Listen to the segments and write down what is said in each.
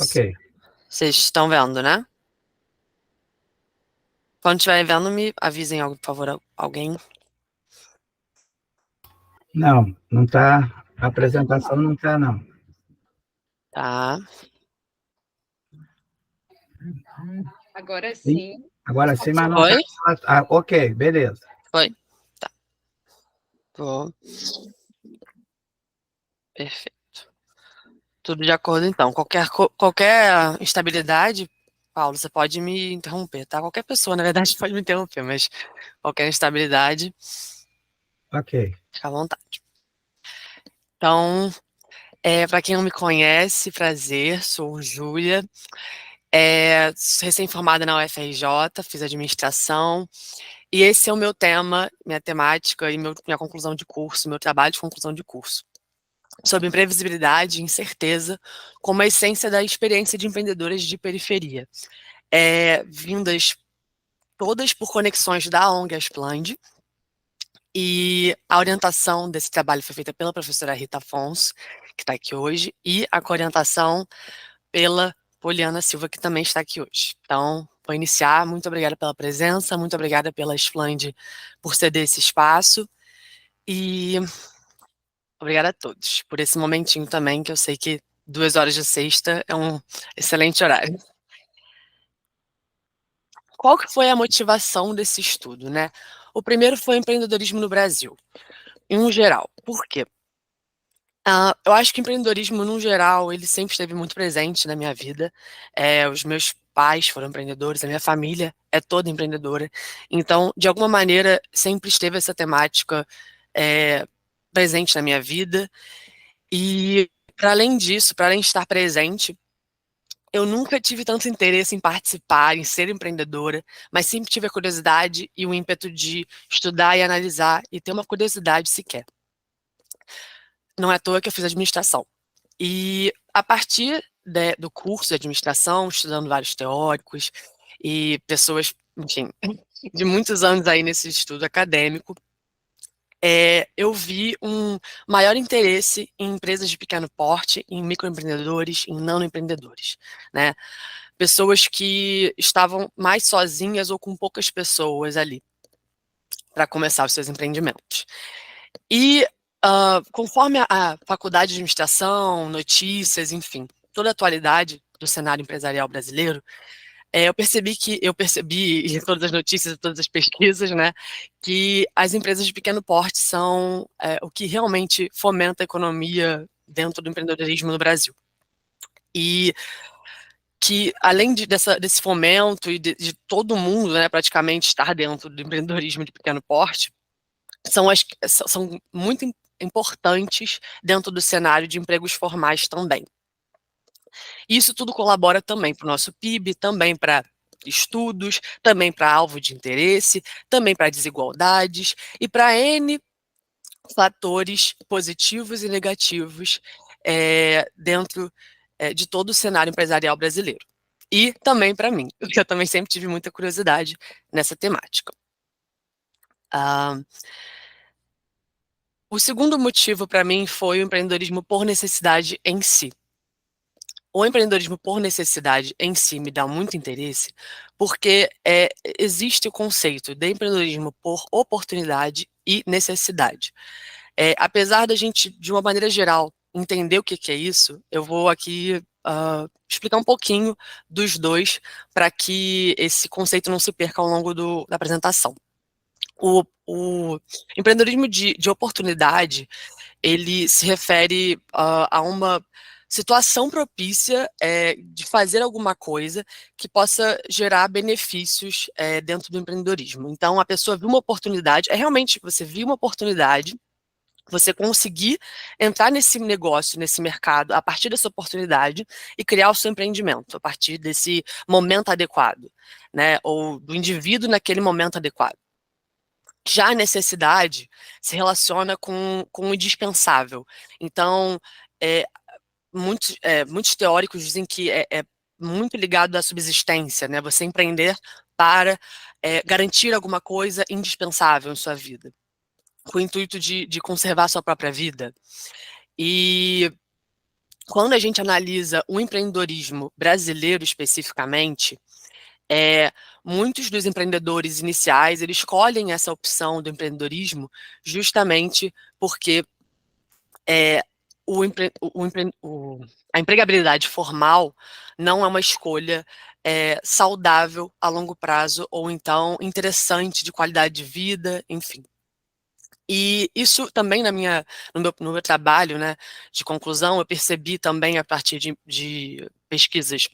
Ok. Vocês estão vendo, né? Quando estiverem vendo, me avisem, por favor, alguém. Não, não está. A apresentação não está, não. Tá. Agora Sim. sim. Agora sim, mas não Foi? está. Ah, ok, beleza. Foi. Tá. Tô. Perfeito. Tudo de acordo, então. Qualquer instabilidade, Paulo, você pode me interromper, tá? Qualquer pessoa, na verdade, pode me interromper, mas qualquer instabilidade, Ok. fica à vontade. Então, para quem não me conhece, prazer, sou Júlia. Sou recém-formada na UFRJ, fiz administração, e esse é o meu tema, minha temática e minha conclusão de curso, meu trabalho de conclusão de curso, sobre imprevisibilidade e incerteza como a essência da experiência de empreendedoras de periferia, vindas todas por conexões da ONG Asplande, e a orientação desse trabalho foi feita pela professora Rita Afonso, que está aqui hoje, e a coorientação pela Poliana Silva, que também está aqui hoje. Então, vou iniciar. Muito obrigada pela presença, muito obrigada pela Splend por ceder esse espaço e obrigada a todos por esse momentinho também, que eu sei que 2 horas de sexta é um excelente horário. Qual que foi a motivação desse estudo, né? O primeiro foi o empreendedorismo no Brasil, em um geral. Por quê? Eu acho que o empreendedorismo, no geral, ele sempre esteve muito presente na minha vida. Os meus pais foram empreendedores, a minha família é toda empreendedora. Então, de alguma maneira, sempre esteve essa temática é, presente na minha vida. E, para além disso, para além de estar presente, eu nunca tive tanto interesse em participar, em ser empreendedora, mas sempre tive a curiosidade e o ímpeto de estudar e analisar e ter uma curiosidade sequer. Não é à toa que eu fiz administração. E a partir do curso de administração, estudando vários teóricos e pessoas, enfim, de muitos anos aí nesse estudo acadêmico, eu vi um maior interesse em empresas de pequeno porte, em microempreendedores, em nanoempreendedores, né? Pessoas que estavam mais sozinhas ou com poucas pessoas ali para começar os seus empreendimentos. E conforme a faculdade de administração, notícias, enfim, toda a atualidade do cenário empresarial brasileiro, eu percebi em todas as notícias, todas as pesquisas, né, que as empresas de pequeno porte são o que realmente fomenta a economia dentro do empreendedorismo no Brasil. E que, além desse fomento e de todo mundo, né, praticamente estar dentro do empreendedorismo de pequeno porte, são muito importantes dentro do cenário de empregos formais também. Isso tudo colabora também para o nosso PIB, também para estudos, também para alvo de interesse, também para desigualdades e para N fatores positivos e negativos dentro de todo o cenário empresarial brasileiro. E também para mim, porque eu também sempre tive muita curiosidade nessa temática. O segundo motivo para mim foi o empreendedorismo por necessidade em si. O empreendedorismo por necessidade em si me dá muito interesse, porque existe o conceito de empreendedorismo por oportunidade e necessidade. Apesar da gente, de uma maneira geral, entender o que é isso, eu vou aqui explicar um pouquinho dos dois para que esse conceito não se perca ao longo da apresentação. O empreendedorismo de oportunidade, ele se refere a uma situação propícia de fazer alguma coisa que possa gerar benefícios dentro do empreendedorismo. Então, a pessoa viu uma oportunidade, realmente você viu uma oportunidade, você conseguir entrar nesse negócio, nesse mercado, a partir dessa oportunidade e criar o seu empreendimento, a partir desse momento adequado, né? Ou do indivíduo naquele momento adequado. Já a necessidade se relaciona com o indispensável. Então, é, muitos teóricos dizem que é muito ligado à subsistência, né? Você empreender para garantir alguma coisa indispensável em sua vida, com o intuito de conservar a sua própria vida. E quando a gente analisa o empreendedorismo brasileiro especificamente, muitos dos empreendedores iniciais, eles escolhem essa opção do empreendedorismo justamente porque a empregabilidade formal não é uma escolha saudável a longo prazo, ou então interessante de qualidade de vida, enfim. E isso também no meu trabalho, né, de conclusão, eu percebi também a partir de pesquisas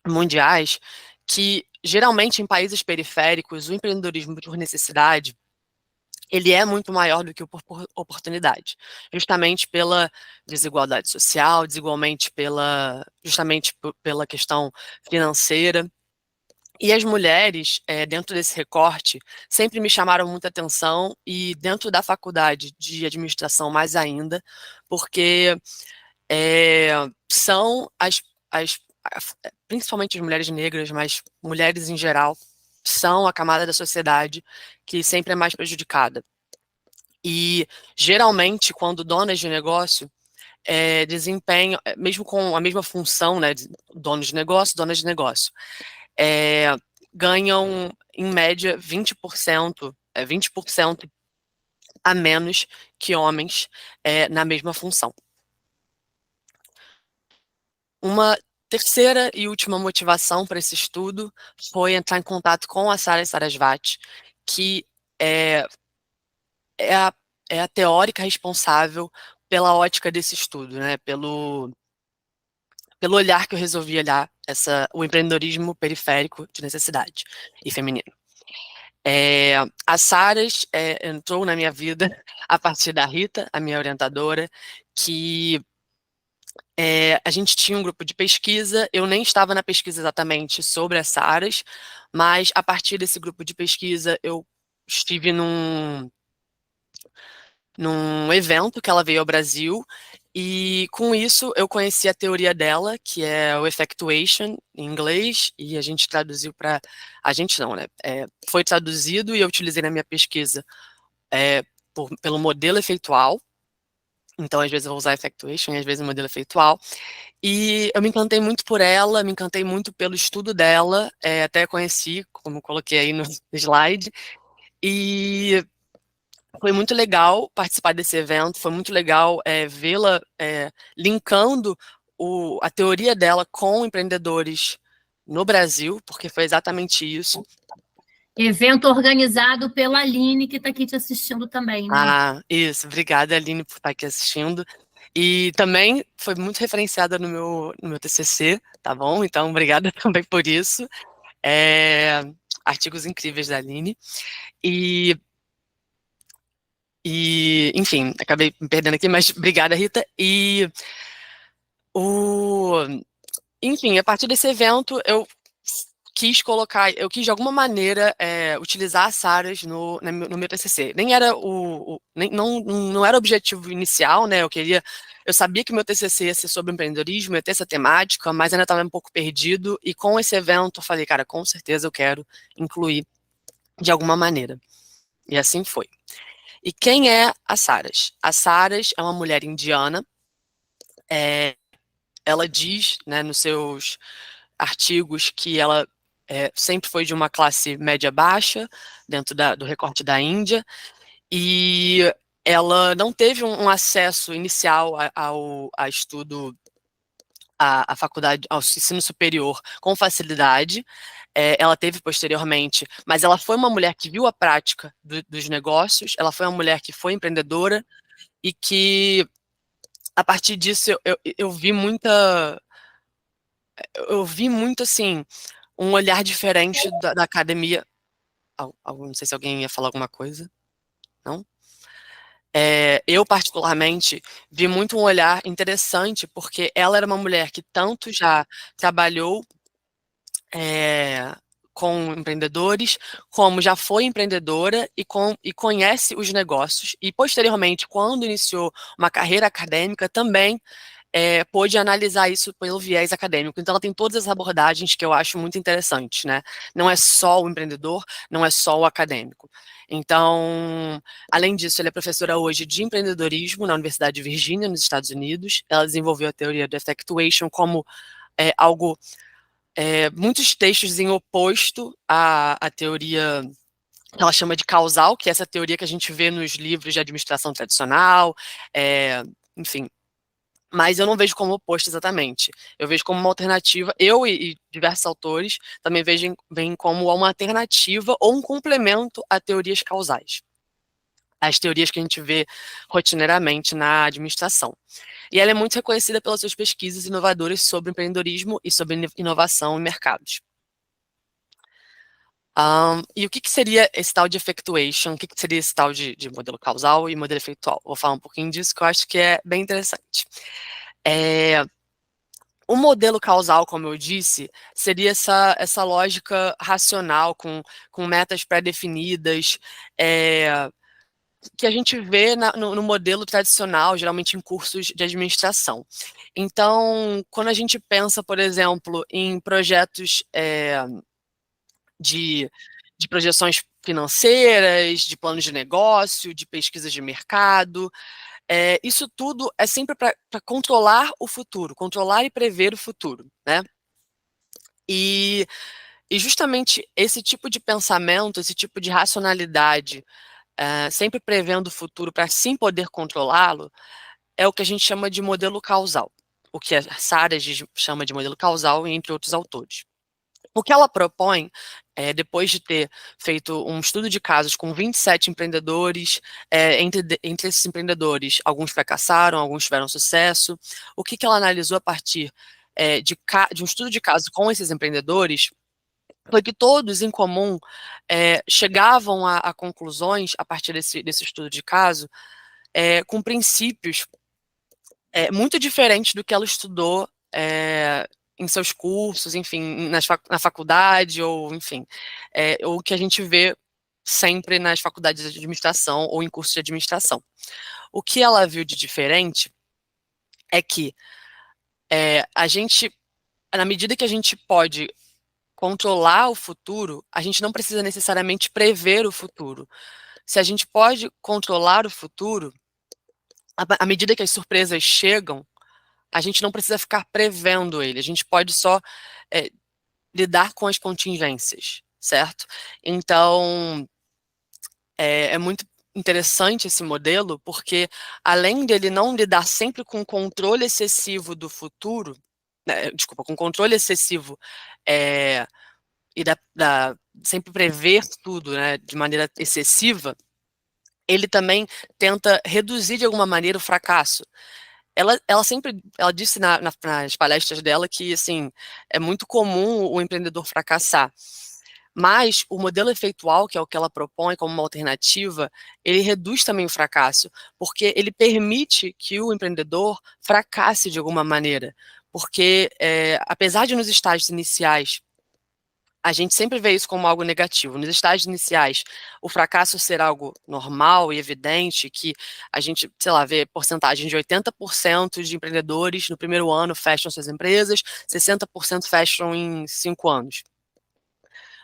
mundiais que, geralmente, em países periféricos, o empreendedorismo por necessidade, ele é muito maior do que o por oportunidade, justamente pela desigualdade social, justamente pela questão financeira. E as mulheres, dentro desse recorte, sempre me chamaram muita atenção, e dentro da faculdade de administração mais ainda, porque são principalmente as mulheres negras, mas mulheres em geral, são a camada da sociedade que sempre é mais prejudicada. E, geralmente, quando donas de negócio desempenham, mesmo com a mesma função, né, donas de negócio, ganham, em média, 20% a menos que homens na mesma função. Uma terceira e última motivação para esse estudo foi entrar em contato com a Sara Sarasvati, que é a teórica responsável pela ótica desse estudo, né? Pelo olhar que eu resolvi olhar o empreendedorismo periférico de necessidade e feminino. A Saras entrou na minha vida a partir da Rita, a minha orientadora, que a gente tinha um grupo de pesquisa. Eu nem estava na pesquisa exatamente sobre as Saras, mas a partir desse grupo de pesquisa eu estive num evento que ela veio ao Brasil, e com isso eu conheci a teoria dela, que é o effectuation em inglês, e a gente traduziu para... A gente não, né? Foi traduzido e eu utilizei na minha pesquisa pelo modelo efeitual. Então, às vezes eu vou usar effectuation e às vezes o modelo efeitual. E eu me encantei muito por ela, me encantei muito pelo estudo dela, até conheci, como coloquei aí no slide, e foi muito legal participar desse evento, foi muito legal vê-la linkando a teoria dela com empreendedores no Brasil, porque foi exatamente isso. Evento organizado pela Aline, que está aqui te assistindo também, né? Ah, isso. Obrigada, Aline, por estar aqui assistindo. E também foi muito referenciada no meu TCC, tá bom? Então, obrigada também por isso. Artigos incríveis da Aline. Enfim, acabei me perdendo aqui, mas obrigada, Rita. Enfim, a partir desse evento, eu quis de alguma maneira utilizar as Saras no meu TCC. Nem era não era o objetivo inicial, né? Eu sabia que o meu TCC ia ser sobre empreendedorismo, ia ter essa temática, mas ainda estava um pouco perdido, e com esse evento eu falei, cara, com certeza eu quero incluir de alguma maneira. E assim foi. E quem é a Saras? A Saras é uma mulher indiana. Ela diz, né, nos seus artigos, que ela sempre foi de uma classe média baixa, dentro do recorte da Índia, e ela não teve um acesso inicial a estudo, à faculdade, ao ensino superior com facilidade. Ela teve posteriormente, mas ela foi uma mulher que viu a prática dos negócios, ela foi uma mulher que foi empreendedora, e que, a partir disso, eu vi muito, assim, um olhar diferente da academia. Não sei se alguém ia falar alguma coisa. Não? Eu, particularmente, vi muito um olhar interessante, porque ela era uma mulher que tanto já trabalhou com empreendedores, como já foi empreendedora e conhece os negócios. E, posteriormente, quando iniciou uma carreira acadêmica, também pôde analisar isso pelo viés acadêmico. Então, ela tem todas as abordagens que eu acho muito interessantes, né? Não é só o empreendedor, não é só o acadêmico. Então, além disso, ela é professora hoje de empreendedorismo na Universidade de Virgínia, nos Estados Unidos. Ela desenvolveu a teoria do effectuation como algo, muitos textos em oposto à teoria que ela chama de causal, que é essa teoria que a gente vê nos livros de administração tradicional, enfim. Mas eu não vejo como oposto exatamente. Eu vejo como uma alternativa, eu e diversos autores também veem como uma alternativa ou um complemento a teorias causais. As teorias que a gente vê rotineiramente na administração. E ela é muito reconhecida pelas suas pesquisas inovadoras sobre empreendedorismo e sobre inovação em mercados. E o que seria esse tal de effectuation? O que seria esse tal de modelo causal e modelo efeitual? Vou falar um pouquinho disso, que eu acho que é bem interessante. O modelo causal, como eu disse, seria essa lógica racional, com metas pré-definidas, que a gente vê no modelo tradicional, geralmente em cursos de administração. Então, quando a gente pensa, por exemplo, em projetos de projeções financeiras, de planos de negócio, de pesquisas de mercado, isso tudo é sempre para controlar o futuro, controlar e prever o futuro, né? E justamente esse tipo de pensamento, esse tipo de racionalidade, sempre prevendo o futuro para sim poder controlá-lo, é o que a gente chama de modelo causal, o que a Sarah chama de modelo causal, entre outros autores. O que ela propõe, depois de ter feito um estudo de casos com 27 empreendedores, entre esses empreendedores, alguns fracassaram, alguns tiveram sucesso, o que ela analisou a partir de um estudo de casos com esses empreendedores, foi que todos, em comum, chegavam a conclusões, a partir desse estudo de caso, com princípios muito diferentes do que ela estudou em seus cursos, enfim, na faculdade, ou enfim, o que a gente vê sempre nas faculdades de administração ou em cursos de administração. O que ela viu de diferente é que a gente, na medida que a gente pode controlar o futuro, a gente não precisa necessariamente prever o futuro. Se a gente pode controlar o futuro, à medida que as surpresas chegam, a gente não precisa ficar prevendo ele, a gente pode só lidar com as contingências, certo? Então, é muito interessante esse modelo, porque além dele não lidar sempre com o controle excessivo do futuro, desculpa, com controle excessivo e sempre prever tudo, né, de maneira excessiva, ele também tenta reduzir de alguma maneira o fracasso. Ela sempre disse nas palestras dela que, assim, é muito comum o empreendedor fracassar, mas o modelo efeitual, que é o que ela propõe como uma alternativa, ele reduz também o fracasso, porque ele permite que o empreendedor fracasse de alguma maneira, porque apesar de nos estágios iniciais a gente sempre vê isso como algo negativo. Nos estágios iniciais, o fracasso ser algo normal e evidente, que a gente, sei lá, vê porcentagem de 80% de empreendedores no primeiro ano fecham suas empresas, 60% fecham em 5 anos.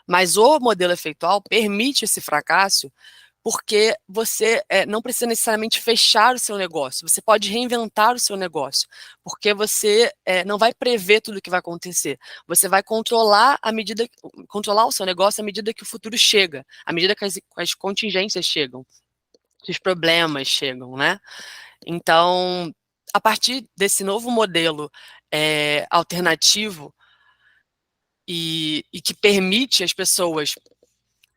Mas o modelo efeitual permite esse fracasso porque você não precisa necessariamente fechar o seu negócio, você pode reinventar o seu negócio, porque você não vai prever tudo o que vai acontecer, você vai controlar o seu negócio à medida que o futuro chega, à medida que as contingências chegam, que os problemas chegam, né? Então, a partir desse novo modelo alternativo e que permite as pessoas,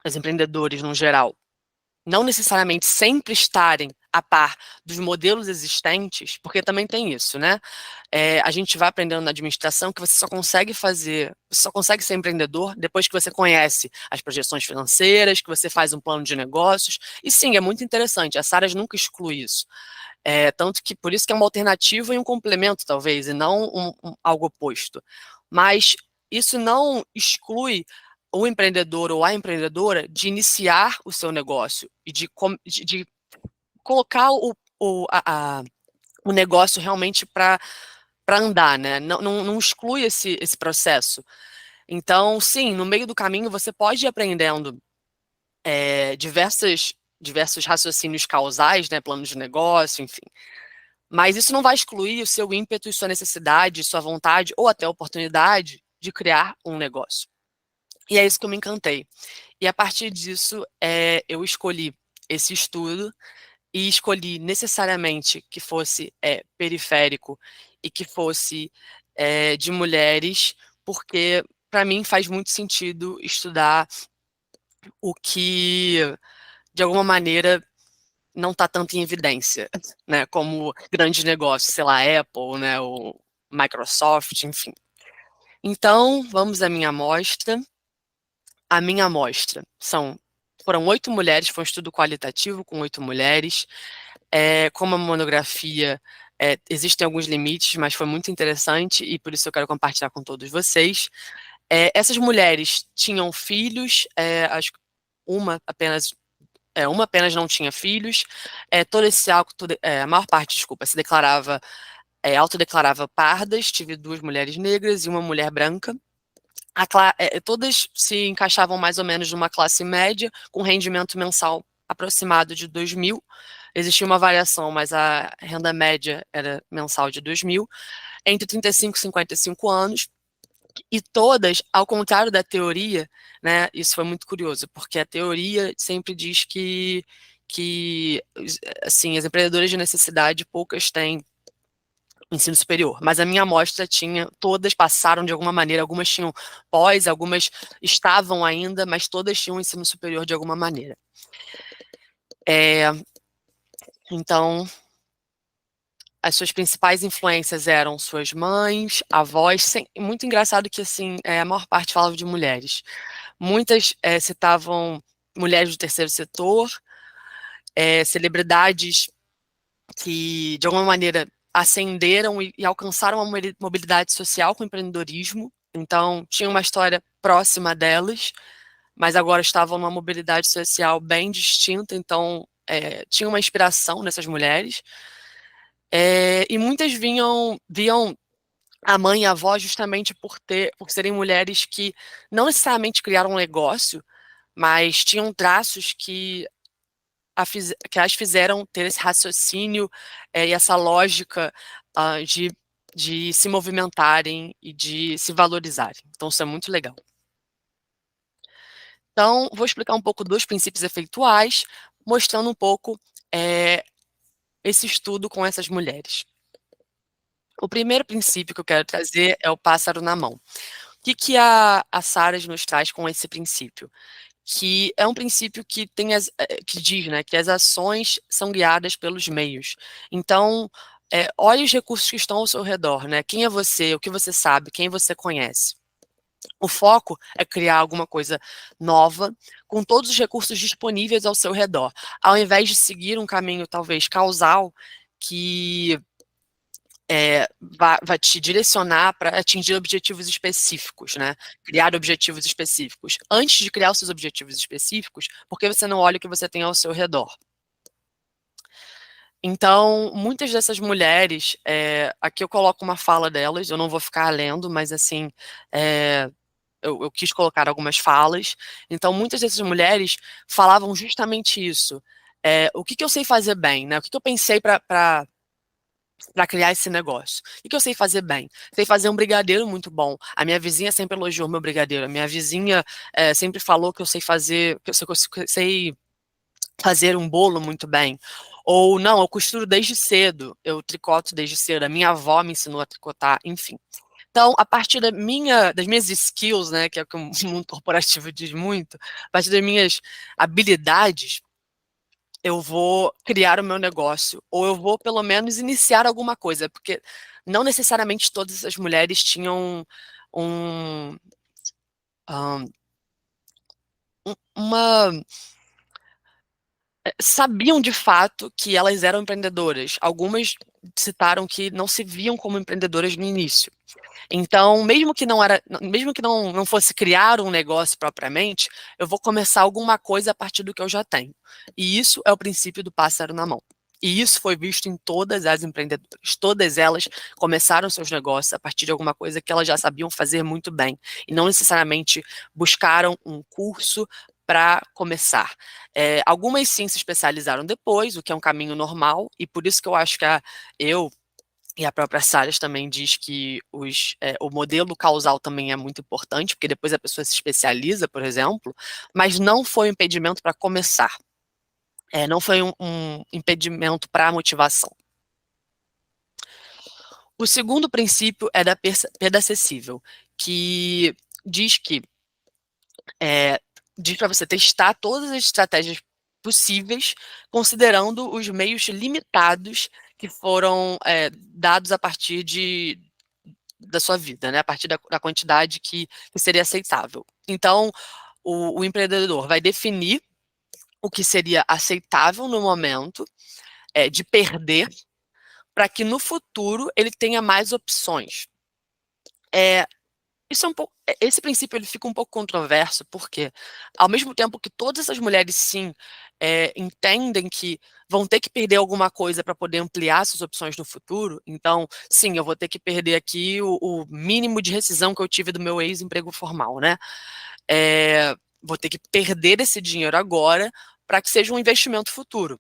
os empreendedores no geral, não necessariamente sempre estarem a par dos modelos existentes, porque também tem isso, né? A gente vai aprendendo na administração que você só consegue ser empreendedor depois que você conhece as projeções financeiras, que você faz um plano de negócios, e sim, é muito interessante, a Sarah nunca exclui isso. Tanto que por isso que é uma alternativa e um complemento, talvez, e não algo oposto. Mas isso não exclui o empreendedor ou a empreendedora de iniciar o seu negócio e de colocar o negócio realmente para para andar, né? Não exclui esse processo. Então, sim, no meio do caminho você pode ir aprendendo diversos raciocínios causais, né? Planos de negócio, enfim. Mas isso não vai excluir o seu ímpeto e sua necessidade, sua vontade ou até a oportunidade de criar um negócio. E é isso que eu me encantei. E a partir disso, eu escolhi esse estudo e escolhi necessariamente que fosse periférico e que fosse de mulheres, porque para mim faz muito sentido estudar o que, de alguma maneira, não está tanto em evidência, né, como grandes negócios, sei lá, Apple, né, ou Microsoft, enfim. Então, vamos à minha amostra. A minha amostra foram 8 mulheres, foi um estudo qualitativo com 8 mulheres. Como a monografia, existem alguns limites, mas foi muito interessante e por isso eu quero compartilhar com todos vocês. Essas mulheres tinham filhos, acho que uma apenas não tinha filhos. A maior parte, desculpa, se declarava, autodeclarava pardas. Tive 2 mulheres negras e uma mulher branca. Todas se encaixavam mais ou menos numa classe média, com rendimento mensal aproximado de 2.000. Existia uma variação, mas a renda média era mensal de 2.000, entre 35 e 55 anos, e todas, ao contrário da teoria, né, isso foi muito curioso, porque a teoria sempre diz que assim, as empreendedoras de necessidade, poucas têm ensino superior, mas a minha amostra todas passaram de alguma maneira, algumas tinham pós, algumas estavam ainda, mas todas tinham ensino superior de alguma maneira. Então, as suas principais influências eram suas mães, avós, muito engraçado que, assim, a maior parte falava de mulheres. Muitas citavam mulheres do terceiro setor, celebridades que, de alguma maneira, ascenderam e alcançaram uma mobilidade social com o empreendedorismo. Então, tinha uma história próxima delas, mas agora estavam numa mobilidade social bem distinta, então tinha uma inspiração nessas mulheres. E muitas viam a mãe e a avó justamente por serem mulheres que não necessariamente criaram um negócio, mas tinham traços que as fizeram ter esse raciocínio e essa lógica de se movimentarem e de se valorizarem. Então, isso é muito legal. Então, vou explicar um pouco dos princípios efeituais, mostrando um pouco esse estudo com essas mulheres. O primeiro princípio que eu quero trazer é o pássaro na mão. O que a Saras nos traz com esse princípio? Que é um princípio que diz, né, que as ações são guiadas pelos meios. Então, olhe os recursos que estão ao seu redor, né? Quem é você, o que você sabe, quem você conhece. O foco é criar alguma coisa nova, com todos os recursos disponíveis ao seu redor, ao invés de seguir um caminho talvez causal que vai te direcionar para atingir objetivos específicos, né? Criar objetivos específicos. Antes de criar os seus objetivos específicos, por que você não olha o que você tem ao seu redor? Então, muitas dessas mulheres, aqui eu coloco uma fala delas, eu não vou ficar lendo, mas assim, eu quis colocar algumas falas. Então, muitas dessas mulheres falavam justamente isso. O que eu sei fazer bem, né? O que eu pensei para criar esse negócio. O que eu sei fazer bem? Sei fazer um brigadeiro muito bom. A minha vizinha sempre elogiou meu brigadeiro. A minha vizinha sempre falou que eu sei fazer um bolo muito bem. Ou não, eu costuro desde cedo, eu tricoto desde cedo. A minha avó me ensinou a tricotar, enfim. Então, a partir das minhas skills, né, que é o que o mundo corporativo diz muito, a partir das minhas habilidades, eu vou criar o meu negócio, ou eu vou, pelo menos, iniciar alguma coisa, porque não necessariamente todas as mulheres tinham sabiam de fato que elas eram empreendedoras. Algumas citaram que não se viam como empreendedoras no início. Então, mesmo que não fosse criar um negócio propriamente, eu vou começar alguma coisa a partir do que eu já tenho. E isso é o princípio do pássaro na mão. E isso foi visto em todas as empreendedoras. Todas elas começaram seus negócios a partir de alguma coisa que elas já sabiam fazer muito bem. E não necessariamente buscaram um curso para começar. Algumas sim se especializaram depois, o que é um caminho normal, e por isso que eu acho que eu e a própria Salles também diz que o modelo causal também é muito importante, porque depois a pessoa se especializa, por exemplo, mas não foi um impedimento para começar. Não foi um impedimento para a motivação. O segundo princípio é da perda acessível, que diz que diz para você testar todas as estratégias possíveis, considerando os meios limitados que foram dados a partir da sua vida, né? A partir da quantidade que seria aceitável. Então, o empreendedor vai definir o que seria aceitável no momento de perder, para que no futuro ele tenha mais opções. Esse princípio ele fica um pouco controverso, porque ao mesmo tempo que todas essas mulheres sim entendem que vão ter que perder alguma coisa para poder ampliar suas opções no futuro, então sim, eu vou ter que perder aqui o mínimo de rescisão que eu tive do meu ex-emprego formal, né? Vou ter que perder esse dinheiro agora para que seja um investimento futuro.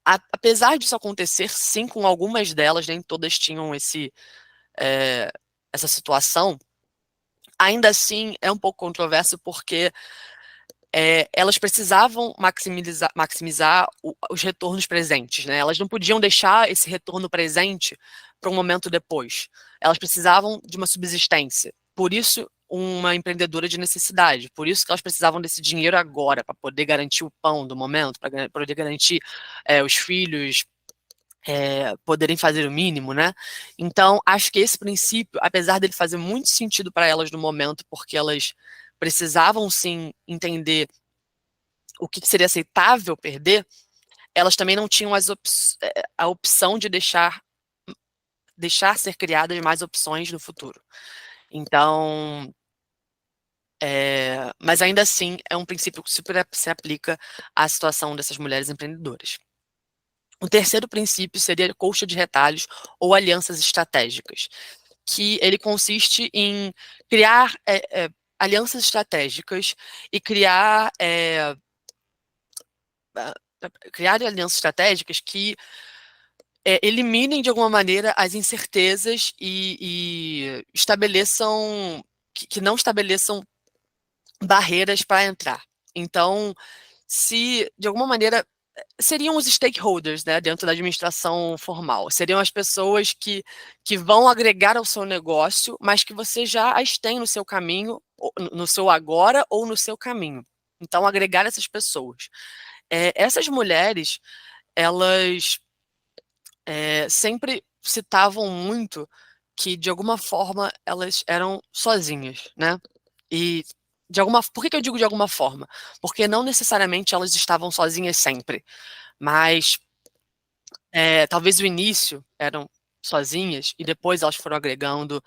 Apesar disso acontecer, sim, com algumas delas, nem todas tinham essa situação, ainda assim é um pouco controverso porque elas precisavam maximizar os retornos presentes, né? Elas não podiam deixar esse retorno presente para um momento depois. Elas precisavam de uma subsistência. Por isso, uma empreendedora de necessidade. Por isso que elas precisavam desse dinheiro agora, para poder garantir o pão do momento, para poder garantir os filhos poderem fazer o mínimo, né? Então, acho que esse princípio, apesar dele fazer muito sentido para elas no momento, porque elas precisavam sim entender o que seria aceitável perder, elas também não tinham a opção de deixar ser criadas mais opções no futuro. Então, mas ainda assim é um princípio que super se aplica à situação dessas mulheres empreendedoras. O terceiro princípio seria colcha de retalhos ou alianças estratégicas, que ele consiste em criar alianças estratégicas e criar alianças estratégicas que eliminem de alguma maneira as incertezas e estabeleçam, que não estabeleçam barreiras para entrar. Então, se de alguma maneira seriam os stakeholders, né, dentro da administração formal. Seriam as pessoas que vão agregar ao seu negócio, mas que você já as tem no seu caminho, no seu agora ou no seu caminho. Então, agregar essas pessoas. Essas mulheres, elas sempre citavam muito que, de alguma forma, elas eram sozinhas, né? E por que eu digo de alguma forma? Porque não necessariamente elas estavam sozinhas sempre, mas talvez o início eram sozinhas e depois elas foram agregando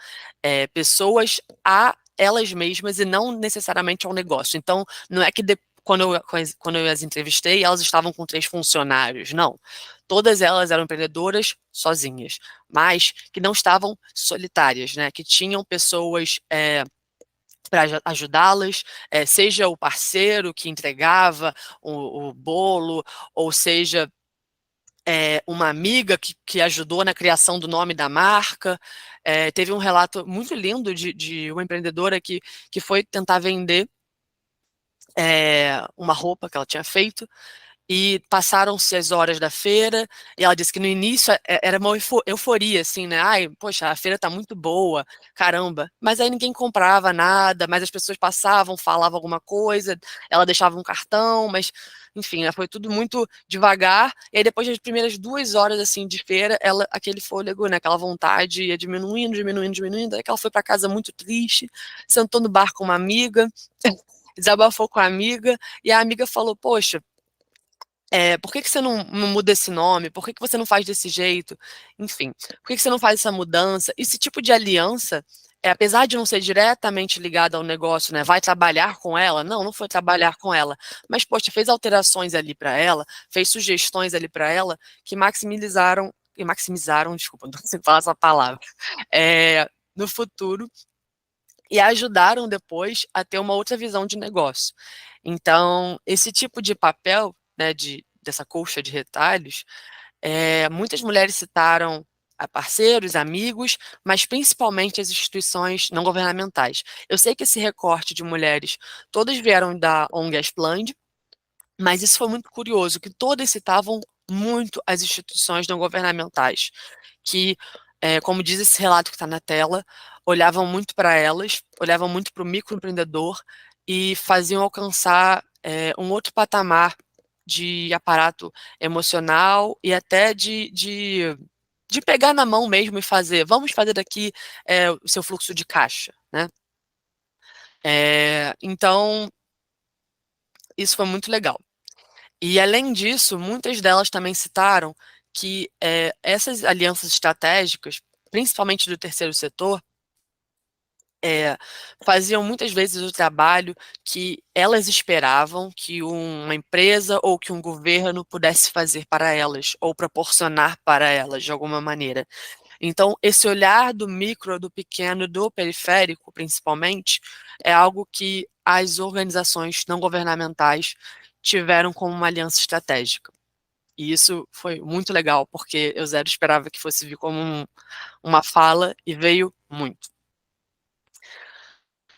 pessoas a elas mesmas e não necessariamente ao negócio. Então, não é que quando eu as entrevistei, elas estavam com 3 funcionários, não. Todas elas eram empreendedoras sozinhas, mas que não estavam solitárias, né? Que tinham pessoas para ajudá-las, seja o parceiro que entregava o bolo, ou seja uma amiga que ajudou na criação do nome da marca. Teve um relato muito lindo de uma empreendedora que foi tentar vender uma roupa que ela tinha feito, e passaram-se as horas da feira, e ela disse que no início era uma euforia, assim, né? Ai, poxa, a feira tá muito boa, caramba. Mas aí ninguém comprava nada, mas as pessoas passavam, falavam alguma coisa, ela deixava um cartão, mas, enfim, foi tudo muito devagar. E aí depois das primeiras 2 horas, assim, de feira, aquele fôlego, né, aquela vontade ia diminuindo, diminuindo, diminuindo, aí que ela foi para casa muito triste, sentou no bar com uma amiga, desabafou com a amiga, e a amiga falou, poxa, por que você não muda esse nome? Por que você não faz desse jeito? Enfim, por que você não faz essa mudança? Esse tipo de aliança apesar de não ser diretamente ligado ao negócio, né, vai trabalhar com ela? Não foi trabalhar com ela, mas, poxa, fez alterações ali para ela, fez sugestões ali para ela que maximizaram, desculpa, não consigo falar essa palavra, no futuro, e ajudaram depois a ter uma outra visão de negócio. Então, esse tipo de papel, né, dessa colcha de retalhos, muitas mulheres citaram a parceiros, amigos, mas principalmente as instituições não governamentais. Eu sei que esse recorte de mulheres, todas vieram da ONG Asplande, mas isso foi muito curioso, que todas citavam muito as instituições não governamentais, que, como diz esse relato que está na tela, olhavam muito para elas, olhavam muito para o microempreendedor e faziam alcançar um outro patamar de aparato emocional e até de pegar na mão mesmo e fazer, vamos fazer daqui o seu fluxo de caixa, né? Então, isso foi muito legal. E, além disso, muitas delas também citaram que essas alianças estratégicas, principalmente do terceiro setor, faziam muitas vezes o trabalho que elas esperavam que uma empresa ou que um governo pudesse fazer para elas, ou proporcionar para elas de alguma maneira. Então, esse olhar do micro, do pequeno, do periférico, principalmente, é algo que as organizações não governamentais tiveram como uma aliança estratégica. E isso foi muito legal, porque eu zero esperava que fosse vir como uma fala, e veio muito.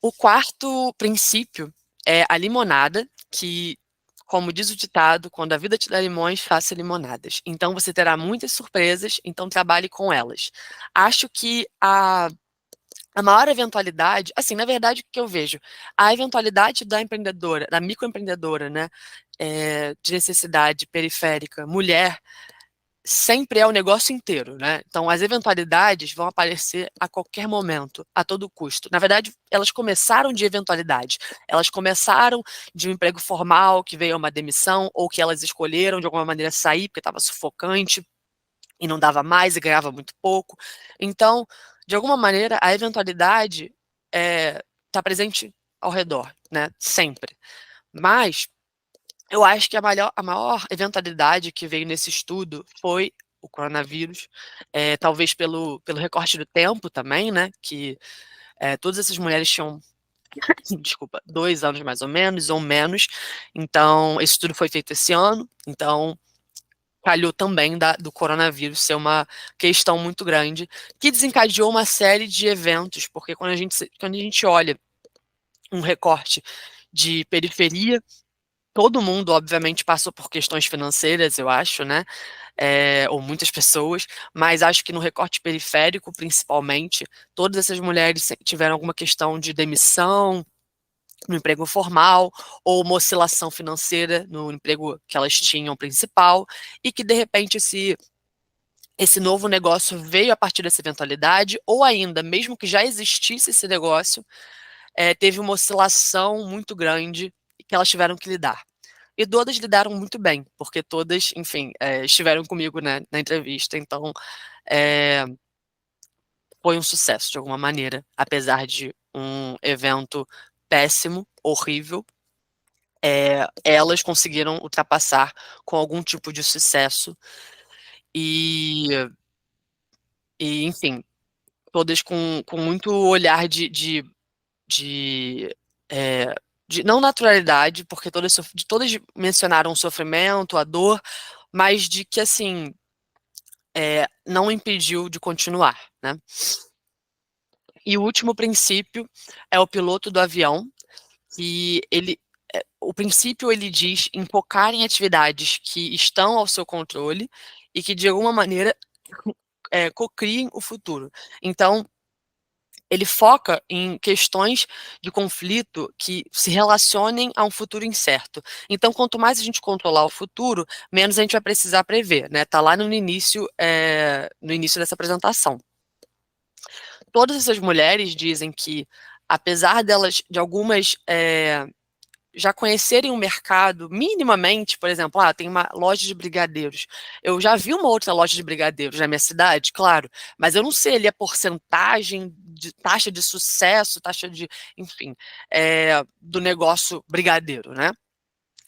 O quarto princípio é a limonada, que, como diz o ditado, quando a vida te dá limões, faça limonadas. Então, você terá muitas surpresas, então trabalhe com elas. Acho que a maior eventualidade, assim, na verdade, o que eu vejo? A eventualidade da empreendedora, da microempreendedora, né, de necessidade periférica, mulher, sempre é o negócio inteiro, né? Então, as eventualidades vão aparecer a qualquer momento, a todo custo. Na verdade, elas começaram de eventualidade. Elas começaram de um emprego formal, que veio a uma demissão, ou que elas escolheram de alguma maneira sair porque estava sufocante e não dava mais e ganhava muito pouco. Então, de alguma maneira, a eventualidade está presente ao redor, né? Sempre. Mas eu acho que a maior eventualidade que veio nesse estudo foi o coronavírus, talvez pelo recorte do tempo também, né, que todas essas mulheres tinham, desculpa, 2 anos mais ou menos, então esse estudo foi feito esse ano, então calhou também do coronavírus ser uma questão muito grande, que desencadeou uma série de eventos, porque quando a gente olha um recorte de periferia, todo mundo, obviamente, passou por questões financeiras, eu acho, né? Ou muitas pessoas, mas acho que no recorte periférico, principalmente, todas essas mulheres tiveram alguma questão de demissão no emprego formal, ou uma oscilação financeira no emprego que elas tinham principal, e que, de repente, esse novo negócio veio a partir dessa eventualidade, ou ainda, mesmo que já existisse esse negócio, teve uma oscilação muito grande que elas tiveram que lidar. E todas lidaram muito bem, porque todas, enfim, estiveram comigo, né, na entrevista, então foi um sucesso de alguma maneira, apesar de um evento péssimo, horrível, elas conseguiram ultrapassar com algum tipo de sucesso e enfim, todas com muito olhar de não naturalidade, porque todas mencionaram o sofrimento, a dor, mas de que, assim, não impediu de continuar, né? E o último princípio é o piloto do avião, que o princípio ele diz em focar em atividades que estão ao seu controle e que, de alguma maneira, cocriem o futuro. Então, ele foca em questões de conflito que se relacionem a um futuro incerto. Então, quanto mais a gente controlar o futuro, menos a gente vai precisar prever, né? Tá lá no início dessa apresentação. Todas essas mulheres dizem que, apesar de algumas já conhecerem o mercado minimamente, por exemplo, tem uma loja de brigadeiros. Eu já vi uma outra loja de brigadeiros na minha cidade, claro, mas eu não sei ali a porcentagem de taxa de sucesso, taxa de, enfim, do negócio brigadeiro, né?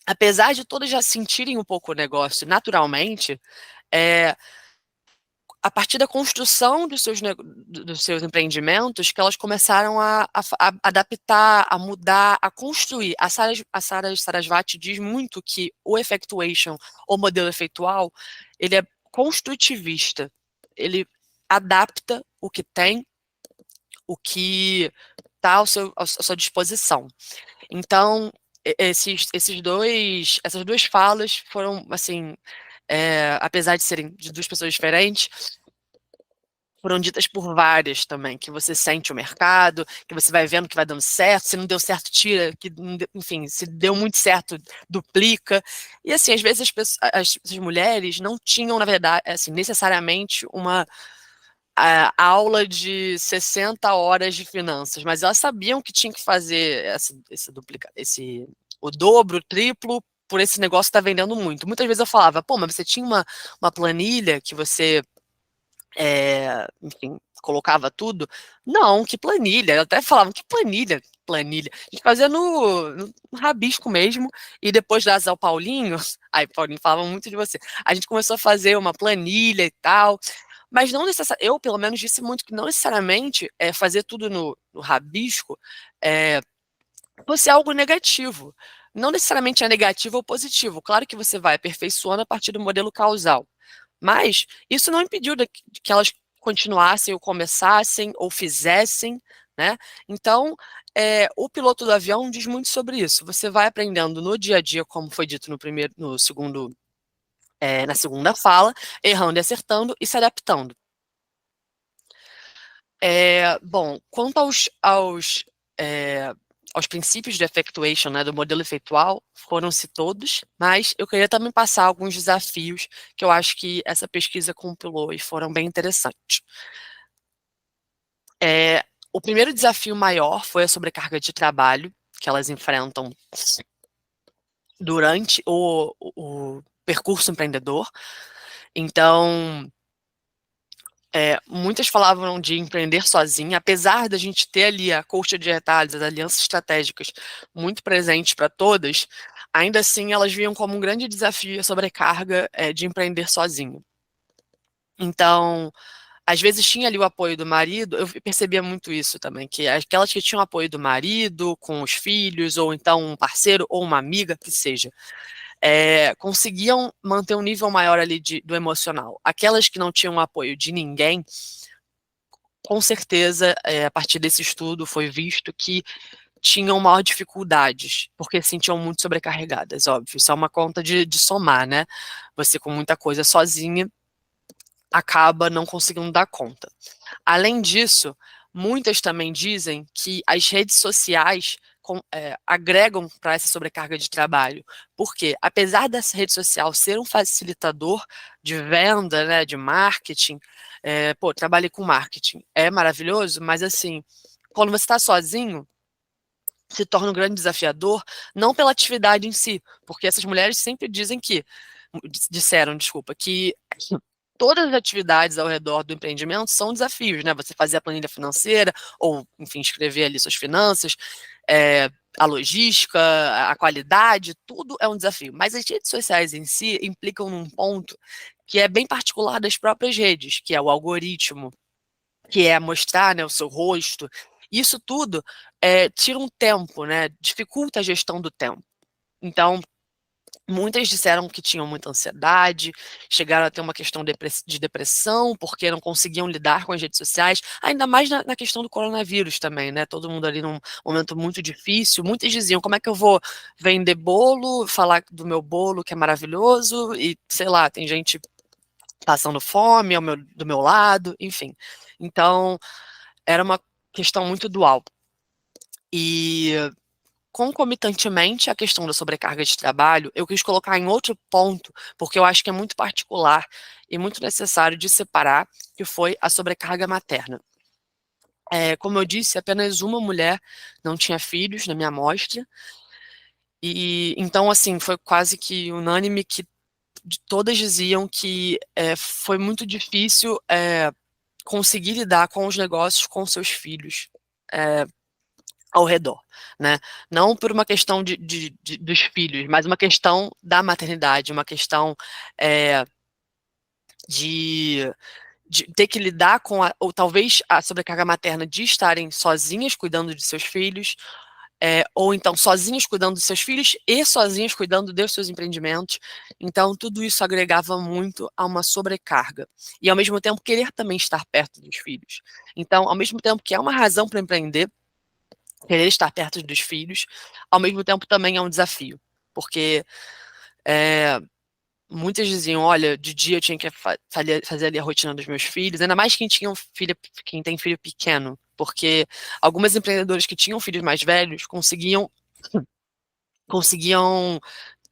Apesar de todas já sentirem um pouco o negócio naturalmente, a partir da construção dos seus empreendimentos, que elas começaram a adaptar, a mudar, a construir. A Sara Sarasvati diz muito que o effectuation, o modelo efeitual, ele é construtivista. Ele adapta o que tem, o que está à sua disposição. Então, essas duas falas foram, assim, apesar de serem de duas pessoas diferentes, foram ditas por várias também, que você sente o mercado, que você vai vendo que vai dando certo, se não deu certo, tira, que, enfim, se deu muito certo, duplica. E assim, às vezes as mulheres não tinham, na verdade, assim, necessariamente uma aula de 60 horas de finanças, mas elas sabiam que tinham que fazer o dobro, o triplo, por esse negócio estar vendendo muito. Muitas vezes eu falava, pô, mas você tinha uma planilha que você, enfim, colocava tudo? Não, que planilha. Eu até falava, que planilha? Planilha. A gente fazia no rabisco mesmo, e depois das ao Paulinho, aí Paulinho falava muito de você, a gente começou a fazer uma planilha e tal, mas não necessariamente, eu pelo menos disse muito que não necessariamente fazer tudo no rabisco fosse algo negativo. Não necessariamente é negativo ou positivo. Claro que você vai aperfeiçoando a partir do modelo causal. Mas isso não impediu de que elas continuassem ou começassem ou fizessem, né? Então, o piloto do avião diz muito sobre isso. Você vai aprendendo no dia a dia, como foi dito no segundo, na segunda fala, errando e acertando e se adaptando. Bom, quanto aos princípios de effectuation, né, do modelo efeitual, foram-se todos, mas eu queria também passar alguns desafios que eu acho que essa pesquisa compilou e foram bem interessantes. O primeiro desafio maior foi a sobrecarga de trabalho que elas enfrentam durante o percurso empreendedor. Então, muitas falavam de empreender sozinha, apesar da gente ter ali a colcha de retalhos, as alianças estratégicas muito presentes para todas, ainda assim elas viam como um grande desafio a sobrecarga de empreender sozinho. Então, às vezes tinha ali o apoio do marido, eu percebia muito isso também, que aquelas que tinham apoio do marido, com os filhos, ou então um parceiro ou uma amiga, que seja, conseguiam manter um nível maior ali do emocional. Aquelas que não tinham apoio de ninguém, com certeza, a partir desse estudo foi visto que tinham maior dificuldades, porque se sentiam muito sobrecarregadas, óbvio. Isso é uma conta de somar, né? Você com muita coisa sozinha acaba não conseguindo dar conta. Além disso, muitas também dizem que as redes sociais agregam para essa sobrecarga de trabalho, porque apesar dessa rede social ser um facilitador de venda, né, de marketing, trabalhei com marketing, é maravilhoso, mas assim, quando você está sozinho, se torna um grande desafiador, não pela atividade em si, porque essas mulheres sempre disseram, desculpa, que todas as atividades ao redor do empreendimento são desafios, né? Você fazer a planilha financeira, ou, enfim, escrever ali suas finanças, a logística, a qualidade, tudo é um desafio. Mas as redes sociais em si implicam num ponto que é bem particular das próprias redes, que é o algoritmo, que é mostrar, né, o seu rosto. Isso tudo tira um tempo, né? Dificulta a gestão do tempo. Então, muitas disseram que tinham muita ansiedade, chegaram a ter uma questão de depressão, porque não conseguiam lidar com as redes sociais, ainda mais na questão do coronavírus também, né? Todo mundo ali num momento muito difícil. Muitas diziam, como é que eu vou vender bolo, falar do meu bolo que é maravilhoso, e sei lá, tem gente passando fome do meu lado, enfim. Então, era uma questão muito dual. E concomitantemente à questão da sobrecarga de trabalho, eu quis colocar em outro ponto, porque eu acho que é muito particular e muito necessário de separar, que foi a sobrecarga materna. Como eu disse, apenas uma mulher não tinha filhos na minha amostra, e então, assim, foi quase que unânime que todas diziam que foi muito difícil conseguir lidar com os negócios com seus filhos ao redor, né? Não por uma questão dos filhos, mas uma questão da maternidade, uma questão de ter que lidar com, ou talvez a sobrecarga materna de estarem sozinhas cuidando de seus filhos, ou então sozinhas cuidando dos seus filhos e sozinhas cuidando dos seus empreendimentos. Então, tudo isso agregava muito a uma sobrecarga. E, ao mesmo tempo, querer também estar perto dos filhos. Então, ao mesmo tempo que é uma razão para empreender, querer estar perto dos filhos, ao mesmo tempo também é um desafio. Porque muitas diziam, olha, de dia eu tinha que fazer ali a rotina dos meus filhos, ainda mais quem tem filho pequeno, porque algumas empreendedoras que tinham filhos mais velhos conseguiam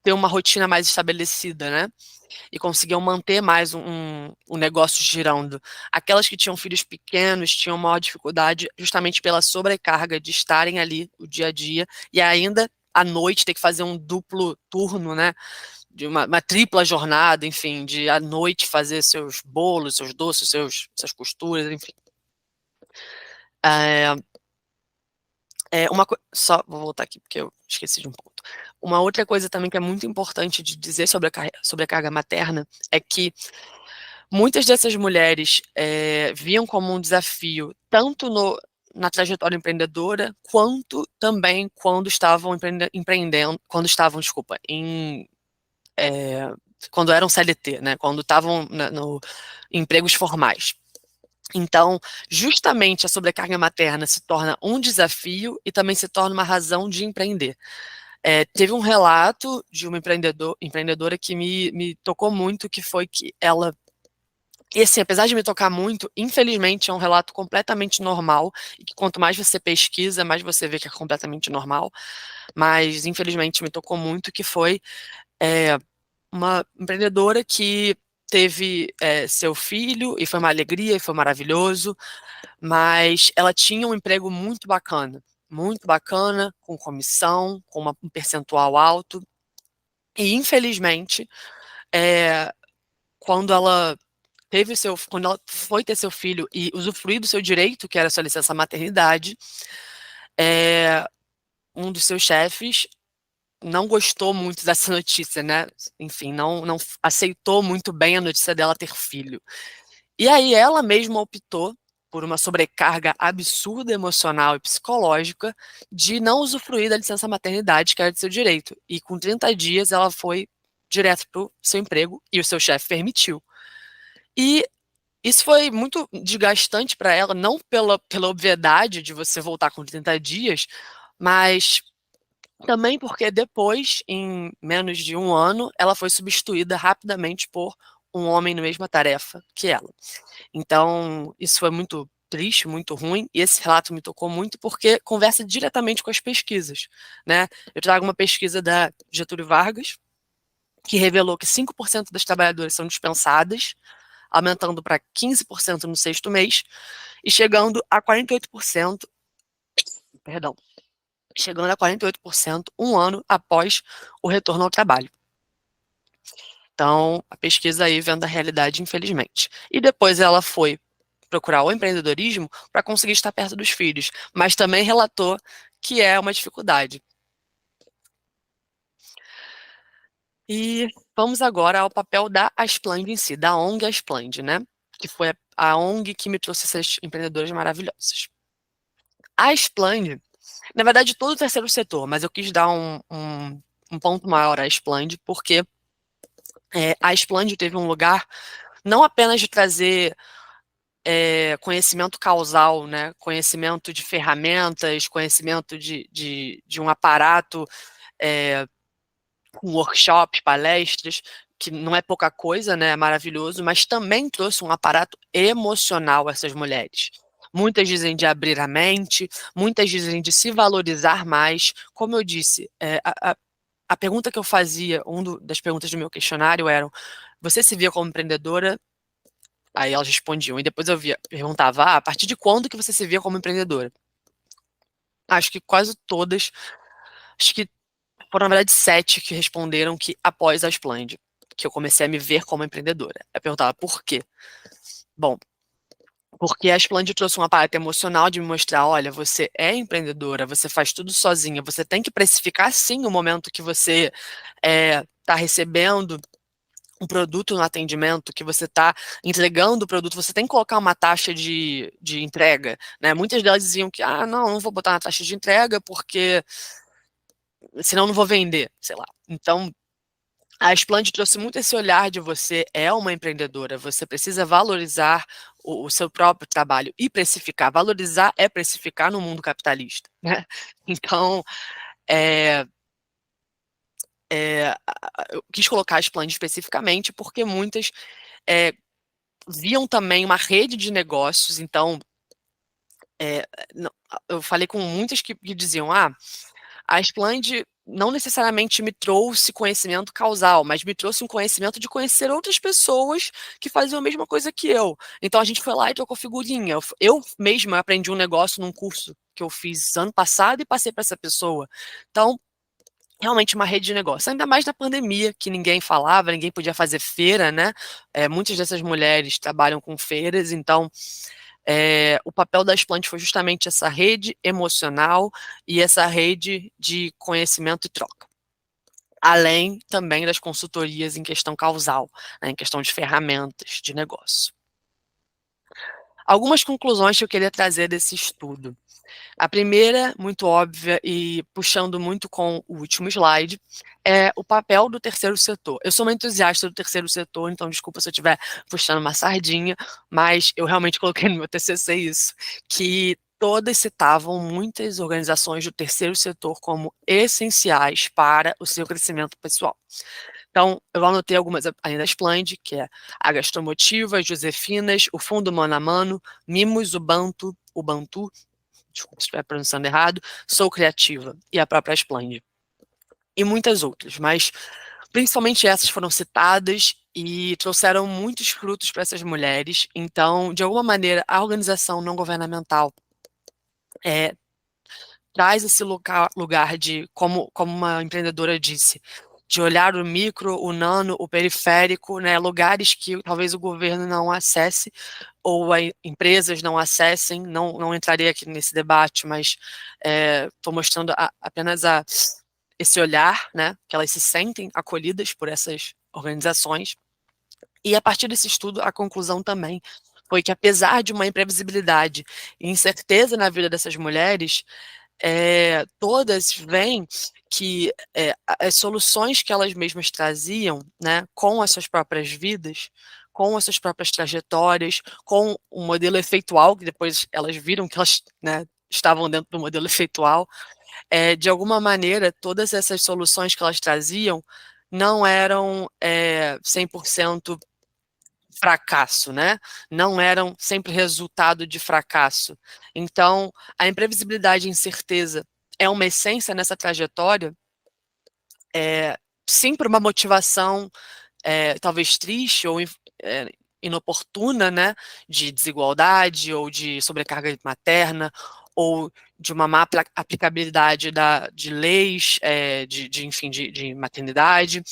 ter uma rotina mais estabelecida, né? E conseguiam manter mais um negócio girando. Aquelas que tinham filhos pequenos tinham maior dificuldade justamente pela sobrecarga de estarem ali o dia a dia e ainda à noite ter que fazer um duplo turno, né? De uma tripla jornada, enfim, de à noite fazer seus bolos, seus doces, suas costuras, enfim. Só vou voltar aqui porque eu esqueci de um ponto. Uma outra coisa também que é muito importante de dizer sobre a carga materna é que muitas dessas mulheres viam como um desafio tanto na trajetória empreendedora quanto também quando estavam empreendendo, desculpa, quando eram CLT, né? Quando estavam no empregos formais. Então, justamente a sobrecarga materna se torna um desafio e também se torna uma razão de empreender. Teve um relato de uma empreendedora que me tocou muito, que foi que ela, e assim, apesar de me tocar muito, infelizmente é um relato completamente normal, e que quanto mais você pesquisa, mais você vê que é completamente normal, mas infelizmente me tocou muito, que foi uma empreendedora que teve seu filho, e foi uma alegria, e foi maravilhoso, mas ela tinha um emprego muito bacana, com comissão, com um percentual alto, e infelizmente, quando ela foi ter seu filho e usufruir do seu direito, que era a sua licença maternidade, um dos seus chefes não gostou muito dessa notícia, né? Enfim, não aceitou muito bem a notícia dela ter filho. E aí ela mesma optou por uma sobrecarga absurda emocional e psicológica de não usufruir da licença maternidade, que era de seu direito. E com 30 dias ela foi direto para o seu emprego e o seu chefe permitiu. E isso foi muito desgastante para ela, não pela obviedade de você voltar com 30 dias, mas também porque depois, em menos de um ano, ela foi substituída rapidamente por um homem na mesma tarefa que ela. Então, isso foi muito triste, muito ruim, e esse relato me tocou muito porque conversa diretamente com as pesquisas, né? Eu trago uma pesquisa da Getúlio Vargas, que revelou que 5% das trabalhadoras são dispensadas, aumentando para 15% no sexto mês, e chegando a 48%, chegando a 48% um ano após o retorno ao trabalho. Então, a pesquisa aí vendo a realidade, infelizmente. E depois ela foi procurar o empreendedorismo para conseguir estar perto dos filhos, mas também relatou que é uma dificuldade. E vamos agora ao papel da Asplund em si, da ONG Asplund, né? Que foi a ONG que me trouxe essas empreendedoras maravilhosas. A Asplund, na verdade, todo o terceiro setor, mas eu quis dar um ponto maior à Asplund, porque a Asplund teve um lugar não apenas de trazer conhecimento causal, né? Conhecimento de ferramentas, conhecimento de um aparato, com workshops, palestras, que não é pouca coisa, né? É maravilhoso, mas também trouxe um aparato emocional a essas mulheres. Muitas dizem de abrir a mente, muitas dizem de se valorizar mais. Como eu disse, a pergunta que eu fazia, das perguntas do meu questionário eram: você se via como empreendedora? Aí elas respondiam, e depois eu perguntava, a partir de quando que você se via como empreendedora? Acho que quase todas, acho que foram, na verdade, 7 que responderam que após a Asplund, que eu comecei a me ver como empreendedora. Eu perguntava, por quê? Bom, Porque a Splend trouxe uma parte emocional de me mostrar, olha, você é empreendedora, você faz tudo sozinha, você tem que precificar sim o momento que você está recebendo um produto no atendimento, que você está entregando o produto, você tem que colocar uma taxa de entrega, né? Muitas delas diziam que, não vou botar na taxa de entrega porque senão não vou vender, sei lá. Então, a Splend trouxe muito esse olhar de você é uma empreendedora, você precisa valorizar o seu próprio trabalho e precificar. Valorizar é precificar no mundo capitalista, né? Então, eu quis colocar a Splend especificamente porque muitas viam também uma rede de negócios. Então, eu falei com muitas que diziam, a Splend não necessariamente me trouxe conhecimento causal, mas me trouxe um conhecimento de conhecer outras pessoas que faziam a mesma coisa que eu. Então a gente foi lá e trocou figurinha. Eu mesma aprendi um negócio num curso que eu fiz ano passado e passei para essa pessoa. Então, realmente uma rede de negócio. Ainda mais na pandemia, que ninguém falava, ninguém podia fazer feira, né? Muitas dessas mulheres trabalham com feiras, então o papel da Splend foi justamente essa rede emocional e essa rede de conhecimento e troca. Além também das consultorias em questão causal, né, em questão de ferramentas de negócio. Algumas conclusões que eu queria trazer desse estudo. A primeira, muito óbvia e puxando muito com o último slide, é o papel do terceiro setor. Eu sou uma entusiasta do terceiro setor, então desculpa se eu estiver puxando uma sardinha, mas eu realmente coloquei no meu TCC isso, que todas citavam muitas organizações do terceiro setor como essenciais para o seu crescimento pessoal. Então, eu anotei algumas ainda da Splend, que é a Gastromotiva, Josefinas, o Fundo Mano a Mano, Mimos, Ubuntu, desculpa se estiver pronunciando errado, Sou Criativa e a própria Splend. E muitas outras, mas principalmente essas foram citadas e trouxeram muitos frutos para essas mulheres. Então, de alguma maneira, a organização não governamental traz esse lugar de, como uma empreendedora disse, de olhar o micro, o nano, o periférico, né, lugares que talvez o governo não acesse ou empresas não acessem. Não entrarei aqui nesse debate, mas estou mostrando apenas esse olhar, né, que elas se sentem acolhidas por essas organizações. E a partir desse estudo, a conclusão também foi que, apesar de uma imprevisibilidade e incerteza na vida dessas mulheres, todas veem que as soluções que elas mesmas traziam, né, com as suas próprias vidas, com as suas próprias trajetórias, com o modelo efeitual, que depois elas viram que elas, né, estavam dentro do modelo efeitual, de alguma maneira, todas essas soluções que elas traziam não eram 100% fracasso, né? Não eram sempre resultado de fracasso. Então, a imprevisibilidade e incerteza é uma essência nessa trajetória, sim, por uma motivação talvez triste ou inoportuna, né? De desigualdade ou de sobrecarga materna ou de uma má aplicabilidade de leis, enfim, de maternidade,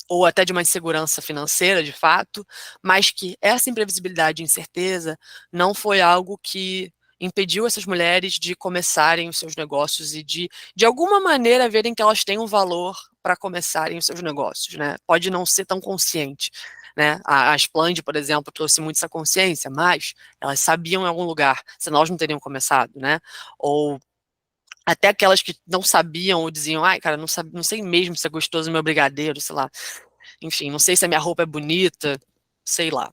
ou até de uma insegurança financeira, de fato, mas que essa imprevisibilidade e incerteza não foi algo que impediu essas mulheres de começarem os seus negócios e de alguma maneira, verem que elas têm um valor para começarem os seus negócios, né? Pode não ser tão consciente, né? A Splend, por exemplo, trouxe muito essa consciência, mas elas sabiam em algum lugar, senão elas não teriam começado, né? Ou até aquelas que não sabiam ou diziam, ai, cara, não sei mesmo se é gostoso o meu brigadeiro, sei lá. Enfim, não sei se a minha roupa é bonita, sei lá.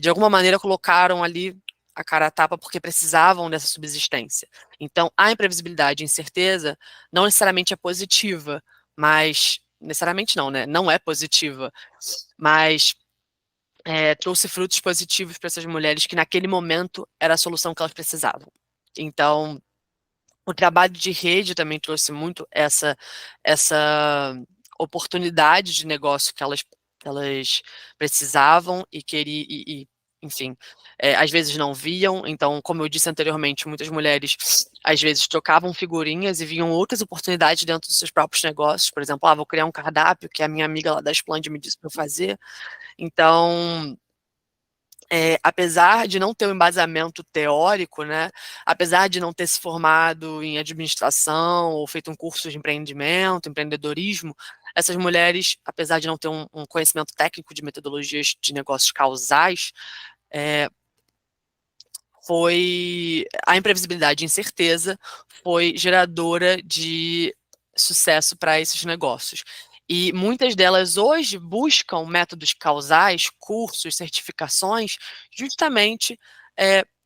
De alguma maneira colocaram ali a cara a tapa porque precisavam dessa subsistência. Então, a imprevisibilidade e incerteza não necessariamente é positiva, mas necessariamente não, né? Não é positiva, mas trouxe frutos positivos para essas mulheres que naquele momento era a solução que elas precisavam. Então, o trabalho de rede também trouxe muito essa oportunidade de negócio que elas precisavam e queriam, enfim, às vezes não viam. Então, como eu disse anteriormente, muitas mulheres às vezes trocavam figurinhas e viam outras oportunidades dentro dos seus próprios negócios. Por exemplo, vou criar um cardápio que a minha amiga lá da Splend me disse para eu fazer. Então, apesar de não ter um embasamento teórico, né, apesar de não ter se formado em administração ou feito um curso de empreendimento, empreendedorismo, essas mulheres, apesar de não ter um conhecimento técnico de metodologias de negócios causais, a imprevisibilidade e incerteza foi geradora de sucesso para esses negócios. E muitas delas hoje buscam métodos causais, cursos, certificações, justamente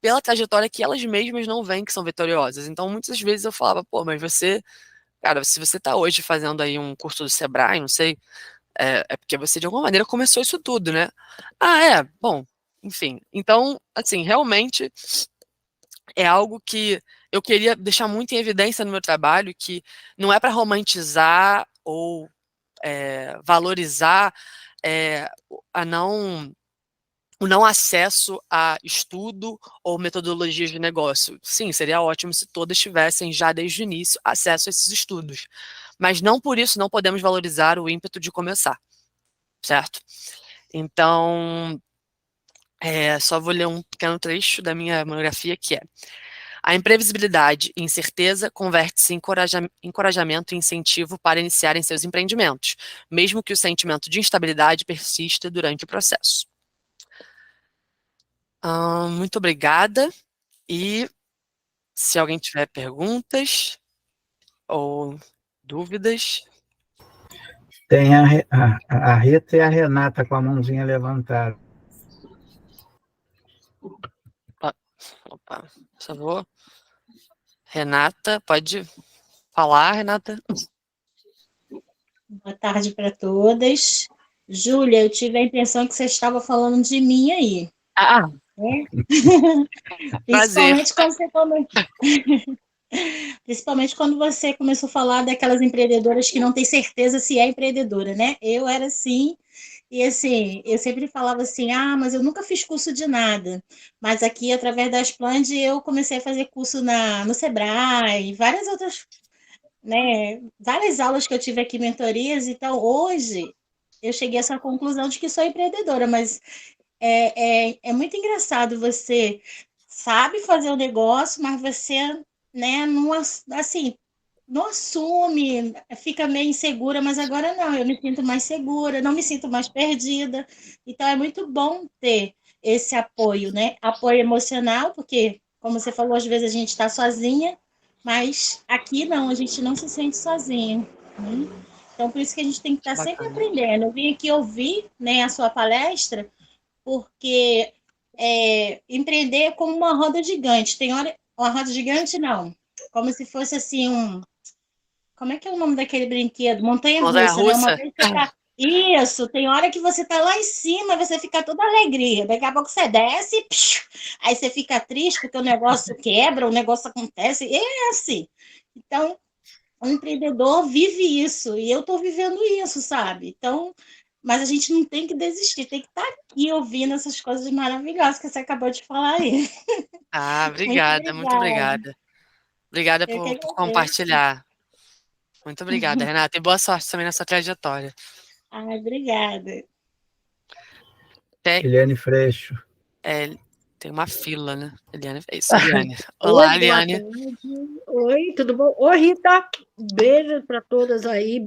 pela trajetória que elas mesmas não veem que são vitoriosas. Então, muitas vezes eu falava, pô, mas você, cara, se você está hoje fazendo aí um curso do Sebrae, não sei, é porque você de alguma maneira começou isso tudo, né? Ah, bom, enfim. Então, assim, realmente é algo que eu queria deixar muito em evidência no meu trabalho, que não é para romantizar ou valorizar o não acesso a estudo ou metodologias de negócio. Sim, seria ótimo se todas tivessem já desde o início acesso a esses estudos, mas não por isso não podemos valorizar o ímpeto de começar, certo? Então, só vou ler um pequeno trecho da minha monografia, que é: a imprevisibilidade e incerteza converte-se em encorajamento e incentivo para iniciarem seus empreendimentos, mesmo que o sentimento de instabilidade persista durante o processo. Muito obrigada, e se alguém tiver perguntas ou dúvidas... Tem a Rita e a Renata com a mãozinha levantada. Opa, por favor. Renata, pode falar, Renata? Boa tarde para todas. Júlia, eu tive a impressão que você estava falando de mim aí. Né? Prazer. Principalmente quando você começou a falar daquelas empreendedoras que não têm certeza se é empreendedora, né? Eu era assim, e assim, eu sempre falava assim, mas eu nunca fiz curso de nada. Mas aqui, através da Aspland, eu comecei a fazer curso no Sebrae, várias outras, né? Várias aulas que eu tive aqui, mentorias. Então, hoje, eu cheguei a essa conclusão de que sou empreendedora, mas é muito engraçado, você sabe fazer o negócio, mas você, né, não, assim, não assume, fica meio insegura, mas agora não, eu me sinto mais segura, não me sinto mais perdida. Então é muito bom ter esse apoio, né? Apoio emocional, porque, como você falou, às vezes a gente está sozinha, mas aqui não, a gente não se sente sozinha. Né? Então, por isso que a gente tem que estar sempre aprendendo. Eu vim aqui ouvir, né, a sua palestra, porque empreender é como uma roda gigante. Tem hora, uma roda gigante não, como se fosse assim como é que é o nome daquele brinquedo? Montanha-russa, né? Uma vez você tá... Isso, tem hora que você tá lá em cima, você fica toda alegria. Daqui a pouco você desce, aí você fica triste porque o negócio quebra, o negócio acontece. É assim. Então, o empreendedor vive isso, e eu estou vivendo isso, sabe? Então, mas a gente não tem que desistir, tem que estar aqui ouvindo essas coisas maravilhosas que você acabou de falar aí. Obrigada, muito obrigada. Obrigada por compartilhar. Muito obrigada, Renata, e boa sorte também nessa trajetória. Obrigada. Eliane Freixo. Tem uma fila, né? Eliane, é isso, Eliane. Olá, Eliane. Oi, tudo bom? Oi, Rita. Beijo para todas aí.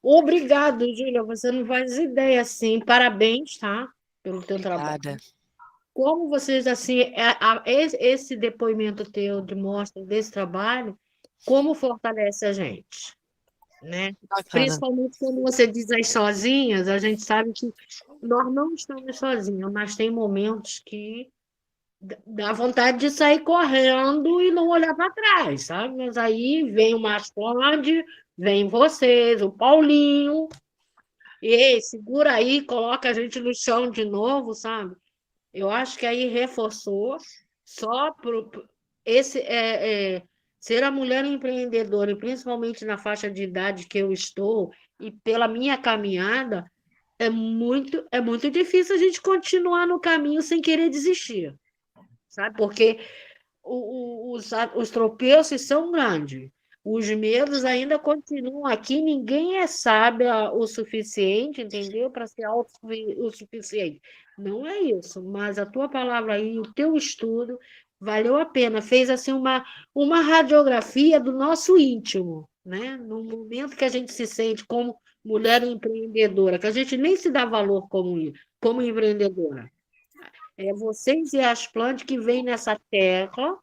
Obrigado, Júlia. Você não faz ideia, assim. Parabéns, tá? Pelo teu trabalho. Como vocês, assim, esse depoimento teu de mostra desse trabalho, como fortalece a gente, né? Principalmente quando você diz as sozinhas, a gente sabe que nós não estamos sozinhos, mas tem momentos que dá vontade de sair correndo e não olhar para trás, sabe? Mas aí vem o Masconde, vem vocês, o Paulinho, e segura aí, coloca a gente no chão de novo, sabe? Eu acho que aí reforçou só esse ser a mulher empreendedora, e principalmente na faixa de idade que eu estou, e pela minha caminhada, é muito difícil a gente continuar no caminho sem querer desistir, sabe? Porque os tropeços são grandes, os medos ainda continuam aqui, ninguém é sábio o suficiente, entendeu? Para ser o suficiente. Não é isso, mas a tua palavra aí, o teu estudo, valeu a pena. Fez assim uma radiografia do nosso íntimo, né? No momento que a gente se sente como mulher empreendedora, que a gente nem se dá valor como empreendedora. É vocês e as plantas que vêm nessa tecla,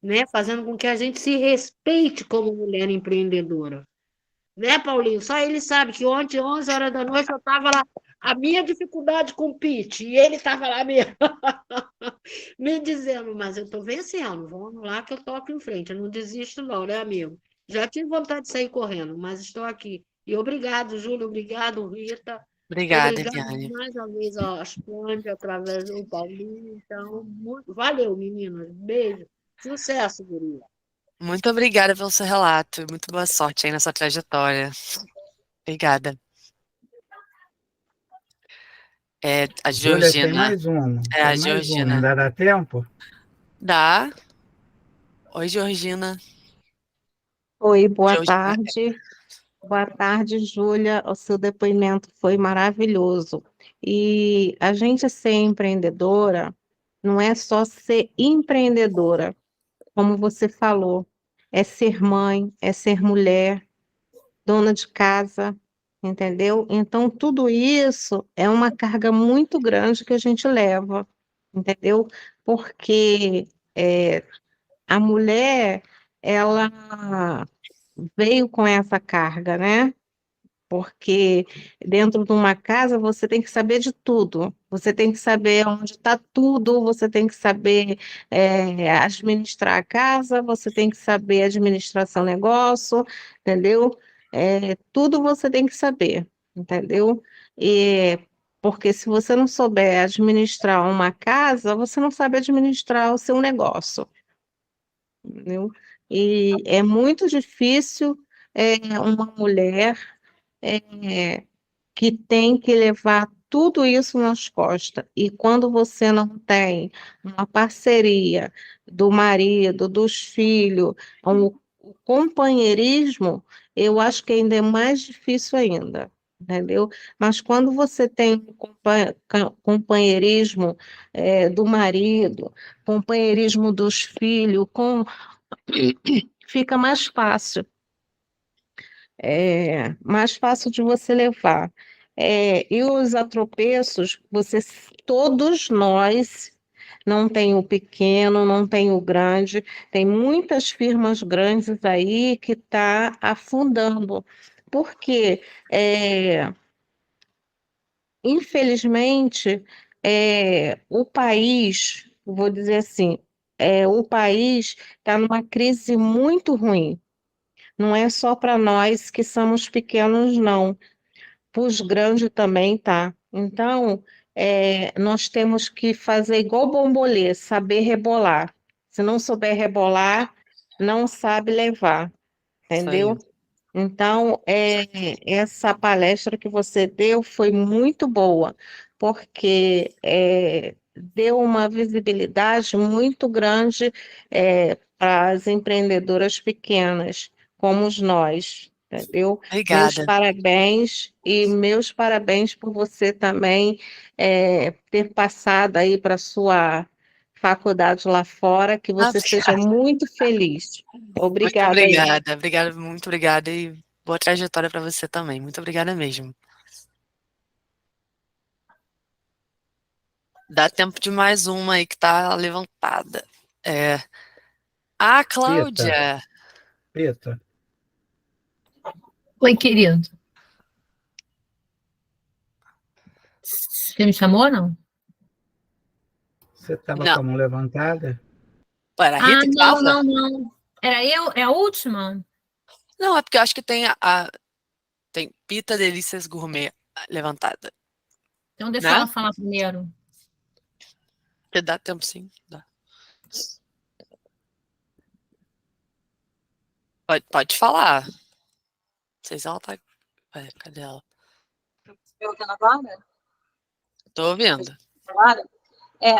né? Fazendo com que a gente se respeite como mulher empreendedora. Né, Paulinho? Só ele sabe que ontem, 11 horas da noite, eu estava lá, a minha dificuldade com o pitch, e ele estava lá mesmo, me dizendo, mas eu estou vencendo, vamos lá que eu toco em frente, eu não desisto não, né, amigo? Já tive vontade de sair correndo, mas estou aqui. E obrigado, Júlio, obrigado, Rita, Obrigada, obrigado Eliane. mais uma vez às plantas, através do Paulinho, então, valeu, meninas, beijo, sucesso, guria. Muito obrigada pelo seu relato. Muito boa sorte aí na sua trajetória. Obrigada. A Júlia, tem Georgina. mais uma. É a Tem mais uma. Georgina. Ainda dá tempo? Dá. Oi, Georgina. Oi, boa Georgina. tarde. Boa tarde, Júlia. O seu depoimento foi maravilhoso. E a gente ser empreendedora não é só ser empreendedora, como você falou, é ser mãe, é ser mulher, dona de casa, entendeu? Então, tudo isso é uma carga muito grande que a gente leva, entendeu? Porque a mulher, ela veio com essa carga, né? Porque dentro de uma casa você tem que saber de tudo. Você tem que saber onde está tudo, você tem que saber administrar a casa, você tem que saber administrar seu negócio, entendeu? Tudo você tem que saber, entendeu? E porque se você não souber administrar uma casa, você não sabe administrar o seu negócio, entendeu? E é muito difícil uma mulher é, que tem que levar tudo isso nas costas. E quando você não tem uma parceria do marido, dos filhos, o companheirismo, eu acho que ainda é mais difícil ainda. Entendeu? Mas quando você tem um companheirismo do marido, companheirismo dos filhos, fica mais fácil de você levar. E os atropeços, todos nós, não tem o pequeno, não tem o grande, tem muitas firmas grandes aí que está afundando, porque, infelizmente, o país, vou dizer assim, o país está numa crise muito ruim. Não é só para nós que somos pequenos, não. Para os grandes também, tá? Então, nós temos que fazer igual bombolê, saber rebolar. Se não souber rebolar, não sabe levar, Isso aí. entendeu? Então, essa palestra que você deu foi muito boa, porque deu uma visibilidade muito grande para as empreendedoras pequenas, como nós, entendeu? Meus Obrigada. parabéns e meus parabéns por você também ter passado aí para a sua faculdade lá fora, que você seja Obrigada. muito feliz. Muito Obrigada aí. obrigada. Obrigada, muito obrigada e boa trajetória para você também. Muito obrigada mesmo. Dá tempo de mais uma aí que tá levantada. A Cláudia. Rita, Oi, querido. Você me chamou, não? você estava Não. com a mão levantada? Era a Rita que não, tava? não. Era eu? É a última? Não, é porque eu acho que tem tem Pita Delícias Gourmet levantada. Então deixa Né? ela falar primeiro. Porque dá tempo sim. Dá. Pode falar. Não sei se ela tá. Cadê ela? Me ouvindo agora? Tô ouvindo. Agora?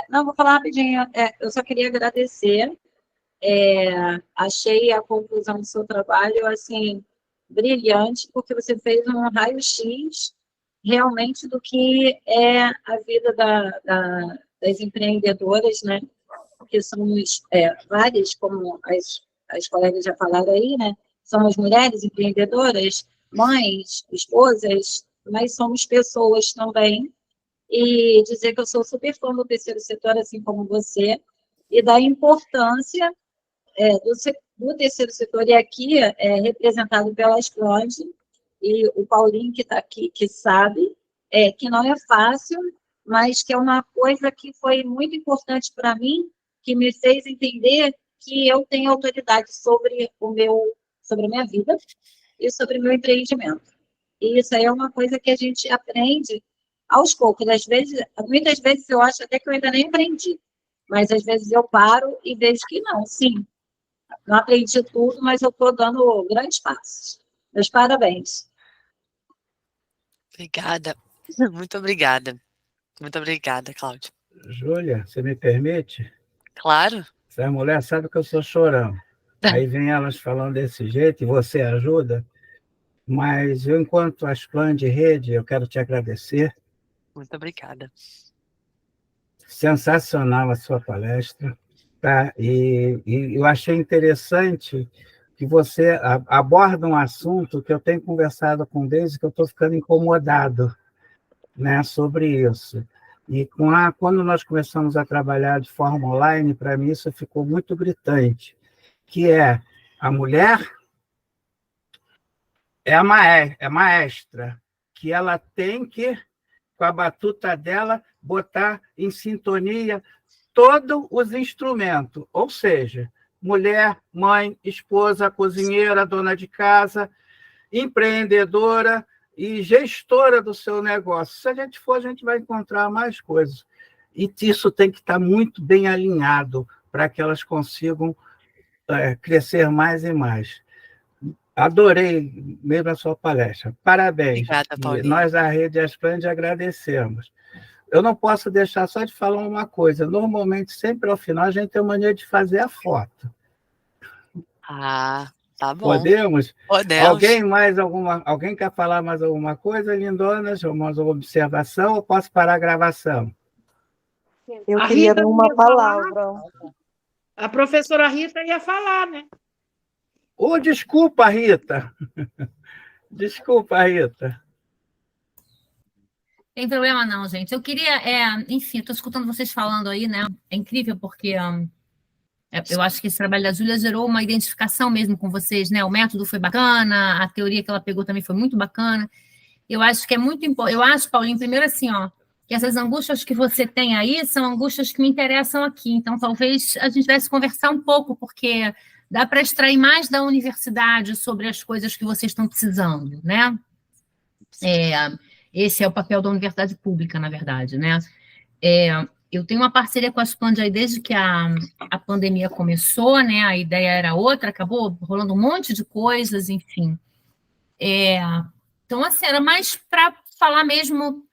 Não, vou falar rapidinho. Eu só queria agradecer. Achei a conclusão do seu trabalho, assim, brilhante, porque você fez um raio-x realmente do que é a vida das empreendedoras, né? Porque somos várias, como as colegas já falaram aí, né? Somos mulheres empreendedoras, mães, esposas, mas somos pessoas também. E dizer que eu sou super fã do terceiro setor, assim como você, e da importância do terceiro setor, e aqui representado pela Esplande, e o Paulinho que está aqui, que sabe, que não é fácil, mas que é uma coisa que foi muito importante para mim, que me fez entender que eu tenho autoridade sobre a minha vida e sobre o meu empreendimento. E isso aí é uma coisa que a gente aprende aos poucos. Muitas vezes eu acho até que eu ainda nem aprendi, mas às vezes eu paro e vejo que não, sim, não aprendi tudo, mas eu estou dando grandes passos. Meus parabéns. Obrigada. Muito obrigada. Muito obrigada, Cláudia. Júlia, você me permite? Claro. Essa mulher sabe que eu sou chorão. Aí vem elas falando desse jeito e você ajuda. Mas eu, enquanto Asplande Rede, eu quero te agradecer. Muito obrigada. Sensacional a sua palestra. Tá? E eu achei interessante que você aborda um assunto que eu tenho conversado com desde que eu estou ficando incomodado, né, sobre isso. E quando nós começamos a trabalhar de forma online, para mim isso ficou muito gritante, que é a mulher é a maestra, que ela tem que, com a batuta dela, botar em sintonia todos os instrumentos, ou seja, mulher, mãe, esposa, cozinheira, dona de casa, empreendedora e gestora do seu negócio. Se a gente for, a gente vai encontrar mais coisas. E isso tem que estar muito bem alinhado para que elas consigam crescer mais e mais. Adorei mesmo a sua palestra. Parabéns. Obrigada, Paulinho. E nós, da Rede Asplande, agradecemos. Eu não posso deixar só de falar uma coisa. Normalmente, sempre ao final, a gente tem mania de fazer a foto. Ah, tá bom. Podemos? Podemos. Alguém quer falar mais alguma coisa, lindonas? Ou mais uma observação? Ou posso parar a gravação? Eu A queria Rita dar uma ia falar. palavra. A professora Rita ia falar, né? Desculpa, Rita. Desculpa, Rita. Tem problema não, gente. Eu queria, enfim, estou escutando vocês falando aí, né? É incrível porque eu acho que esse trabalho da Júlia gerou uma identificação mesmo com vocês, né? O método foi bacana, a teoria que ela pegou também foi muito bacana. Eu acho que é muito importante. Eu acho, Paulinho, primeiro assim, que essas angústias que você tem aí são angústias que me interessam aqui. Então, talvez a gente deve conversar um pouco, porque dá para extrair mais da universidade sobre as coisas que vocês estão precisando, né? Esse é o papel da universidade pública, na verdade, né? Eu tenho uma parceria com a Asplande aí desde que a pandemia começou, né? A ideia era outra, acabou rolando um monte de coisas, enfim. Então, assim, era mais para falar mesmo,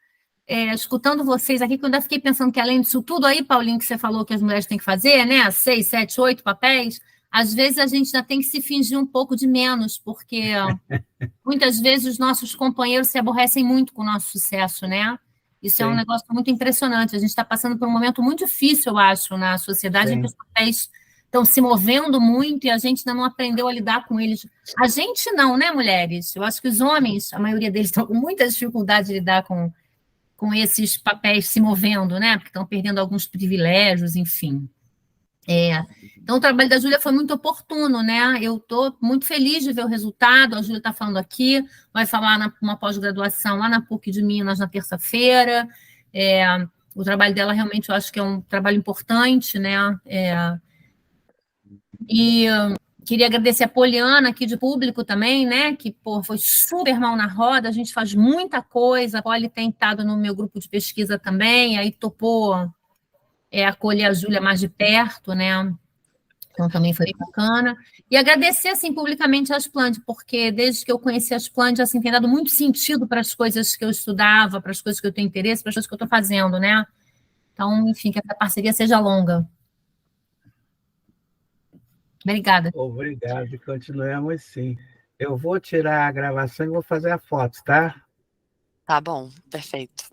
escutando vocês aqui, que eu ainda fiquei pensando que além disso tudo aí, Paulinho, que você falou que as mulheres têm que fazer, né? 6, 7, 8 papéis, às vezes a gente ainda tem que se fingir um pouco de menos, porque muitas vezes os nossos companheiros se aborrecem muito com o nosso sucesso, né? Isso Sim. É um negócio muito impressionante. A gente está passando por um momento muito difícil, eu acho, na sociedade, em que os papéis estão se movendo muito e a gente ainda não aprendeu a lidar com eles. A gente não, né, mulheres? Eu acho que os homens, a maioria deles estão com muita dificuldade de lidar com esses papéis se movendo, né? Porque estão perdendo alguns privilégios, enfim. Então, o trabalho da Júlia foi muito oportuno, né? Eu estou muito feliz de ver o resultado. A Júlia está falando aqui, vai falar numa pós-graduação lá na PUC de Minas na terça-feira. O trabalho dela realmente eu acho que é um trabalho importante, né? E queria agradecer a Poliana aqui de público também, né? Que foi super mal na roda. A gente faz muita coisa. A Poli tem estado no meu grupo de pesquisa também, aí topou acolher a Júlia mais de perto, né? Então, também foi bacana. E agradecer, assim, publicamente a Asplande, porque desde que eu conheci a Asplande, assim, tem dado muito sentido para as coisas que eu estudava, para as coisas que eu tenho interesse, para as coisas que eu estou fazendo, né? Então, enfim, que essa parceria seja longa. Obrigada. Obrigado, continuamos sim. Eu vou tirar a gravação e vou fazer a foto, tá? Tá bom, perfeito.